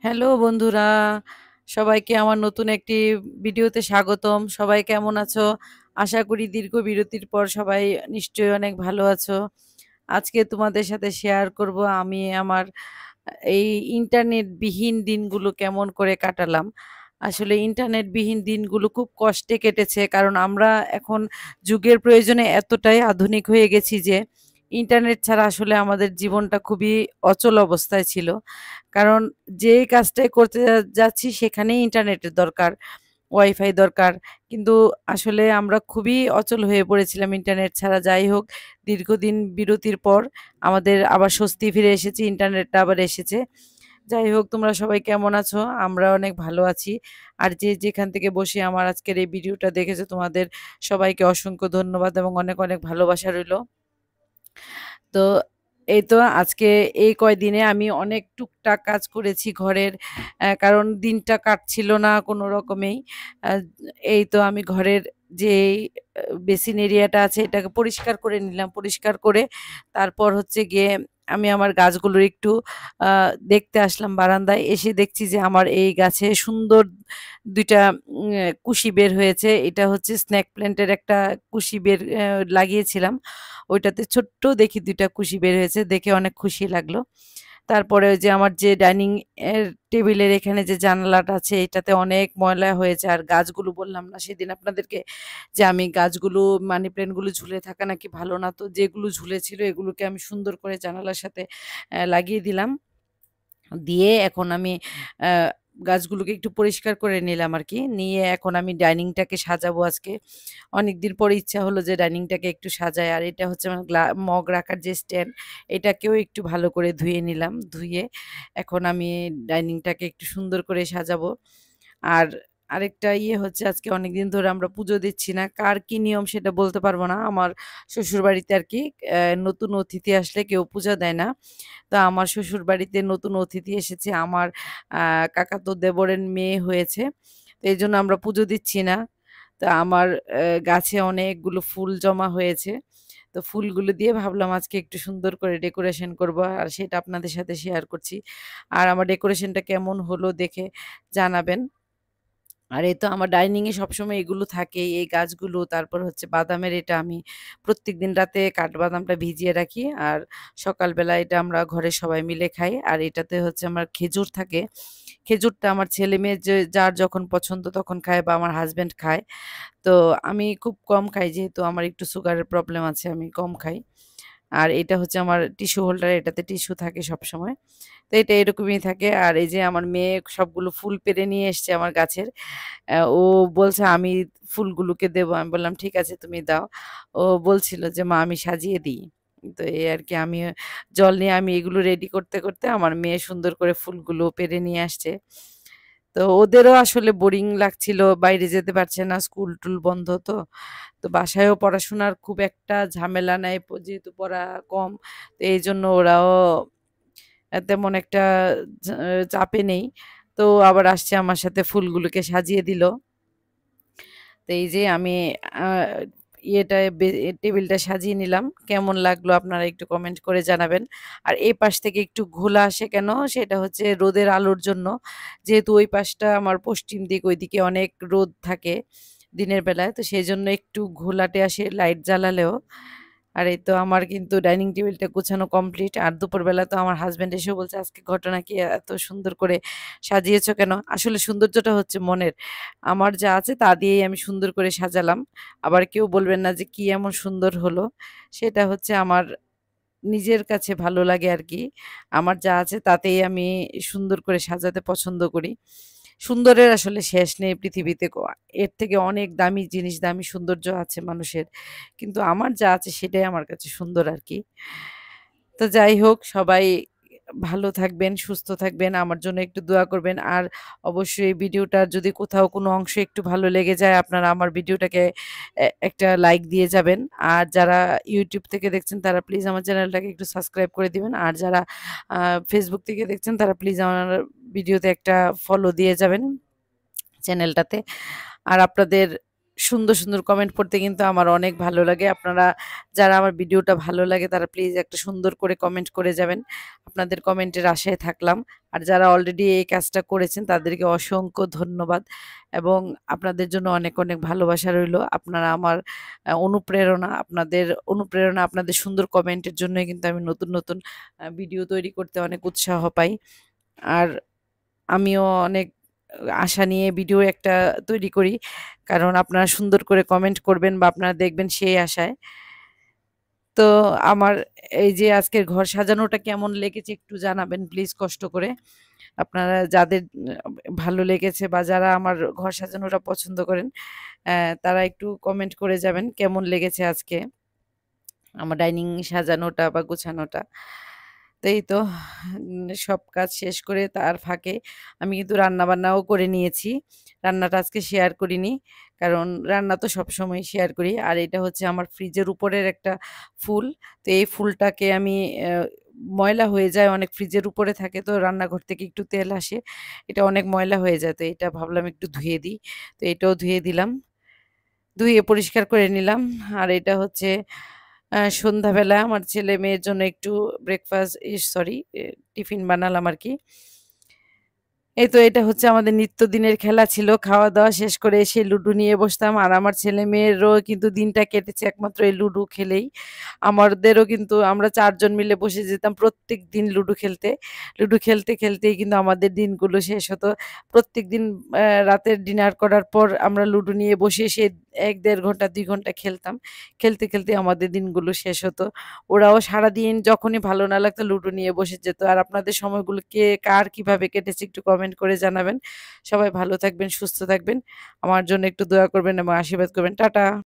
Hello বন্ধুরা, সবাইকে আমার নতুন একটি ভিডিওতে স্বাগতম। সবাই কেমন আছো? আশা করি দীর্ঘ বিরতির পর সবাই নিশ্চয়ই অনেক ভালো আছো। আজকে তোমাদের সাথে শেয়ার করব আমি আমার এই ইন্টারনেটবিহীন দিনগুলো কেমন করে কাটালাম। আসলে ইন্টারনেটবিহীন দিনগুলো খুব কষ্টে কেটেছে, কারণ আমরা এখন যুগের প্রয়োজনে এতটাই আধুনিক হয়ে গেছি যে ইন্টারনেট ছাড়া আসলে আমাদের জীবনটা খুবই অচল অবস্থায় ছিল। কারণ যেই কাজটাই করতে যাচ্ছি সেখানেই ইন্টারনেটের দরকার, ওয়াইফাই দরকার। কিন্তু আসলে আমরা খুবই অচল হয়ে পড়েছিলাম ইন্টারনেট ছাড়া। যাই হোক, দীর্ঘদিন বিরতির পর আমাদের আবার স্বস্তি ফিরে এসেছে, ইন্টারনেটটা আবার এসেছে। যাই হোক, তোমরা সবাই কেমন আছো? আমরা অনেক ভালো আছি। আর যে যেখান থেকে বসে আমার আজকের এই ভিডিওটা দেখেছো, তোমাদের সবাইকে অসংখ্য ধন্যবাদ এবং অনেক অনেক ভালোবাসা রইলো। তো এই তো আজকে এই কয়দিনে আমি অনেক টুকটাক কাজ করেছি ঘরের, কারণ দিনটা কাটছিল না কোনো রকমেই। আহ, এই তো আমি ঘরের যে বেসিন এরিয়াটা আছে এটাকে পরিষ্কার করে নিলাম, পরিষ্কার করে তারপর হচ্ছে গিয়ে আমি আমার গাছগুলোর একটু দেখতে আসলাম বারান্দায়। এসে দেখছি যে আমার এই গাছে সুন্দর দুইটা কুশি বের হয়েছে। এটা হচ্ছে স্নেক প্ল্যান্টের একটা কুশি বের লাগিয়েছিলাম। ওইটাতে ছোট্ট দেখি ২ টা কুশি বের হয়েছে। দেখে অনেক খুশি লাগলো। তারপরে ওই যে আমার যে ডাইনিং এর টেবিলের এখানে যে জানালাটা আছে এটাতে অনেক ময়লা হয়েছে। আর গাছগুলো বললাম না সেদিন আপনাদেরকে যে আমি গাছগুলো, মানি প্ল্যান্ট গুলো ঝুলে থাকা নাকি ভালো না। তো যেগুলো ঝুলেছিল এগুলোকে আমি সুন্দর করে জানালার সাথে লাগিয়ে দিলাম। দিয়ে এখন আমি আ গাছগুলোকে একটু পরিষ্কার করে নিলাম আরকি। নিয়ে এখন আমি ডাইনিংটাকে সাজাবো আজকে। অনেকদিন পরে ইচ্ছা হলো যে ডাইনিংটাকে একটু সাজাই। আর এটা হচ্ছে আমার মগ রাখার যে স্ট্যান্ড, এটাকেও একটু ভালো করে ধুয়ে নিলাম। ধুয়ে এখন আমি ডাইনিংটাকে একটু সুন্দর করে সাজাবো। আর আরেকটা হচ্ছে, আজকে অনেকদিন ধরে আমরা পুজো দিচ্ছি না। কার কি নিয়ম সেটা বলতে পারব না। আমার শ্বশুরবাড়িতে আরকি নতুন অতিথি আসলে কেউ পূজা দেয় না। তো আমার শ্বশুরবাড়িতে নতুন অতিথি এসেছে। আমার আ কাকাতো দেবরের মেয়ে হয়েছে। তো এজন্য আমরা পুজো দিচ্ছি না। তো আমার গাছে অনেকগুলো ফুল জমা হয়েছে। তো ফুলগুলো দিয়ে ভাবলাম আজকে একটু সুন্দর করে ডেকোরেশন করব। আর সেটা আপনাদের সাথে শেয়ার করছি। আর আমার ডেকোরেশনটা কেমন হলো দেখে জানাবেন। আর এই তো আমার ডাইনিং এ সবসময় এগুলো থাকেই, এই গাছগুলো। তারপর হচ্ছে বাদামের এটা আমি প্রত্যেকদিন রাতে কাঠবাদামটা ভিজিয়ে রাখি। আর সকালবেলা এটা আমরা ঘরের সবাই মিলে খাই। আর এটাতে হচ্ছে আমার খেজুর থাকে। খেজুরটা আমার ছেলে-মেয়ে যার যখন পছন্দ তখন খায় বা আমার হাসব্যান্ড খায়। তো আমি খুব কম খাই, যেহেতু আমার একটু সুগারের প্রবলেম আছে, আমি কম খাই। আর এটা হচ্ছে আমার টিস্যু হোল্ডার, এটাতে টিস্যু থাকে সবসময়। তো এটা এরকমই থাকে। আর এই যে আমার মেয়ে সবগুলো ফুল পেড়ে নিয়ে এসছে আমার গাছের। ও বলছে, "আমি ফুলগুলোকে দেবো।" আমি বললাম, "ঠিক আছে তুমি দাও।" ও বলছিল যে, "মা আমি সাজিয়ে দিই।" তো এই আরকি আমি জল নিয়ে আমি এগুলো রেডি করতে, করতে আমার মেয়ে সুন্দর করে ফুলগুলো পেড়ে নিয়ে আসছে। তো ওদেরও আসলে বোরিং লাগছিল, বাইরে যেতে পারছে না, স্কুল-টুল বন্ধ তো। তো বাসায়ও পড়াশোনার খুব একটা ঝামেলা নাই, যেহেতু পড়া কম। তো এইজন্য ওরাও তেমন একটা চা চাপে নেই। তো আবার আসছে আমার সাথে ফুলগুলোকে সাজিয়ে দিল। তো এই যে আমি আ টেবিলটা সাজিয়ে নিলাম। কেমন লাগলো আপনারা একটু কমেন্ট করে জানাবেন। আর এই পাশ থেকে একটু ঘোলা আসে কেন? সেটা হচ্ছে রোদের আলোর জন্য। যেহেতু ওই পাশটা আমার পশ্চিম দিক, ওইদিকে অনেক রোদ থাকে দিনের বেলায়। তো সেজন্য একটু ঘোলাটে আসে লাইট জ্বালালেও। আর এই তো আমার কিন্তু ডাইনিং টেবিলটা গোছানো কমপ্লিট। আর দুপুরবেলা তো আমার হাসব্যান্ড এসেও বলছে, "আজকে ঘটনা কি? এত সুন্দর করে সাজিয়েছ কেন?" আসলে সৌন্দর্যটা হচ্ছে মনের। আমার যা আছে তা দিয়েই আমি সুন্দর করে সাজালাম। আবার কেউ বলবেন না যে, "কি এমন সুন্দর হলো?" সেটা হচ্ছে আমার নিজের কাছে ভালো লাগে আরকি। আমার যা আছে তাতেই আমি সুন্দর করে সাজাতে পছন্দ করি। সুন্দরের আসলে শেষ নেই পৃথিবীতে। এর থেকে অনেক দামি জিনিস, দামি সৌন্দর্য আছে মানুষের। কিন্তু আমার যা আছে সেটাই আমার কাছে সুন্দর আরকি। তো যাই হোক, সবাই ভালো থাকবেন, সুস্থ থাকবেন। আমার জন্য একটু দোয়া করবেন। আর অবশ্যই ভিডিওটার যদি কোথাও কোনো অংশ একটু ভালো লেগে যায়, আপনারা আমার ভিডিওটাকে একটা লাইক দিয়ে যাবেন। আর যারা YouTube থেকে দেখছেন তারা প্লিজ আমার চ্যানেলটাকে একটু সাবস্ক্রাইব করে দিবেন। আর যারা আ Facebook থেকে দেখছেন তারা প্লিজ আমার ভিডিওতে একটা ফলো দিয়ে যাবেন চ্যানেলটাতে। আর আপনাদের সুন্দর, সুন্দর কমেন্ট পড়তে কিন্তু আমার অনেক ভালো লাগে। আপনারা যারা আমার ভিডিওটা ভালো লাগে তারা প্লিজ একটা সুন্দর করে কমেন্ট করে যাবেন। আপনাদের কমেন্টের আশায় থাকলাম। আর যারা অলরেডি এই কাজটা করেছেন তাদেরকে অসংখ্য ধন্যবাদ এবং আপনাদের জন্য অনেক, অনেক ভালোবাসা রইলো। আপনারা আমার আপনাদের অনুপ্রেরণা আপনাদের সুন্দর কমেন্টের জন্যই কিন্তু আমি নতুন, নতুন ভিডিও তৈরি করতে অনেক উৎসাহ পাই। আর আমিও অনেক আশা নিয়ে ভিডিও একটা তৈরি করি। কারণ আপনারা সুন্দর করে কমেন্ট করবেন বা আপনারা দেখবেন সেই আশায়। তো আমার এই যে আজকের ঘর সাজানোটা কেমন লেগেছে একটু জানাবেন প্লিজ কষ্ট করে। আপনারা যাদের ভালো লেগেছে বা যারা আমার ঘর সাজানোটা পছন্দ করেন, তারা একটু কমেন্ট করে যাবেন কেমন লেগেছে আজকে আমার ডাইনিং সাজানোটা বা গোছানোটা। তো এই তো সব কাজ শেষ করে তার ফাঁকে আমি কিন্তু রান্নাবান্নাও করে নিয়েছি। রান্নাটা আজকে শেয়ার করিনি। কারণ রান্না তো সবসময় শেয়ার করি। আর এটা হচ্ছে আমার ফ্রিজের উপরের একটা ফুল। তো এই ফুলটাকে আমি ময়লা হয়ে যায় অনেক ফ্রিজের উপরে থাকে তো রান্নাঘর থেকে একটু তেল আসে। এটা অনেক ময়লা হয়ে যায়। তো এটা ভাবলাম একটু ধুয়ে দিই। তো এটাও ধুয়ে দিলাম। ধুয়ে পরিষ্কার করে নিলাম। আর এটা হচ্ছে সন্ধ্যাবেলা আমার ছেলে-মেয়ের জন্য একটু ব্রেকফাস্ট সরি টিফিন বানালাম আরকি। এই তো এটা হচ্ছে আমাদের নিত্যদিনের খেলা ছিল। খাওয়া-দাওয়া শেষ করে এসে লুডু নিয়ে বসতাম। আর আমার ছেলে-মেয়েরও কিন্তু দিনটা কেটেছে একমাত্র এই লুডু খেলেই। আমাদেরও কিন্তু আমরা ৪ জন মিলে বসে যেতাম প্রত্যেকদিন লুডু খেলতে। লুডু খেলতে, খেলতেই কিন্তু আমাদের দিনগুলো শেষ হতো। প্রত্যেকদিন রাতের ডিনার করার পর আমরা লুডু নিয়ে বসে সে ১-১.৫ ঘন্টা ২ ঘন্টা খেলতাম। খেলতে, খেলতে আমাদের দিনগুলো শেষ হতো। ওরাও সারাদিন যখনই ভালো না লাগতো লুডো নিয়ে বসে যেত। আর আপনাদের সময়গুলো কার কিভাবে কেটেছে একটু কমেন্ট করে জানাবেন। সবাই ভালো থাকবেন, সুস্থ থাকবেন। আমার জন্য একটু দোয়া করবেন এবং আশীর্বাদ করবেন। টাটা।